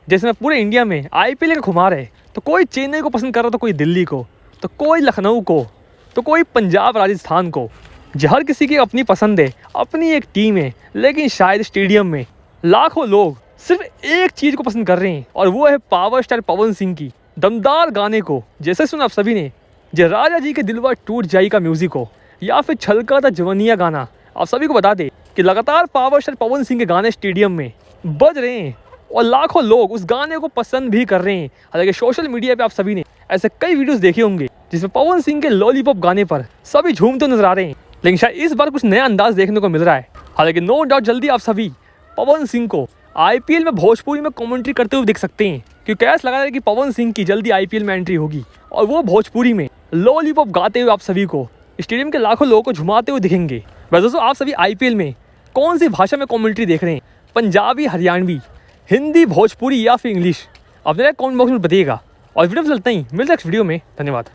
जैसे में पूरे इंडिया में आईपीएल का खुमार है, तो कोई चेन्नई को पसंद कर रहा, तो कोई दिल्ली को, तो कोई लखनऊ को, तो कोई पंजाब राजस्थान को। हर किसी की अपनी पसंद है, अपनी एक टीम है, लेकिन शायद स्टेडियम में लाखों लोग सिर्फ एक चीज़ को पसंद कर रहे हैं, और वो है पावर स्टार पवन सिंह की दमदार गाने को। जैसे सुना आप सभी ने, जो राजा जी के दिलवा टूट जाई का म्यूजिक हो, या फिर छलका था जवनिया गाना। आप सभी को बता दें कि लगातार पावर स्टार पवन सिंह के गाने स्टेडियम में बज रहे हैं, और लाखों लोग उस गाने को पसंद भी कर रहे हैं। हालांकि सोशल मीडिया पे आप सभी ने ऐसे कई वीडियोस देखे होंगे जिसमें पवन सिंह के लॉलीपॉप गाने पर सभी झूमते नजर आ रहे हैं, लेकिन शायद इस बार कुछ नया अंदाज देखने को मिल रहा है। हालांकि नो डाउट जल्दी आप सभी पवन सिंह को आईपीएल में भोजपुरी में कमेंट्री करते हुए देख सकते हैं, क्योंकि ऐसा लगा रहा है कि पवन सिंह की जल्दी आईपीएल में एंट्री होगी, और वो भोजपुरी में लॉलीपॉप गाते हुए आप सभी को स्टेडियम के लाखों लोगों को झुमाते हुए दिखेंगे। वैसे दोस्तों, आप सभी आईपीएल में कौन सी भाषा में कमेंट्री देख रहे हैं? पंजाबी, हरियाणवी, हिंदी, भोजपुरी या फिर इंग्लिश? अपने कमेंट बॉक्स में बताइएगा। और वीडियो में चलते ही मिलते हैं नेक्स्ट वीडियो में। धन्यवाद।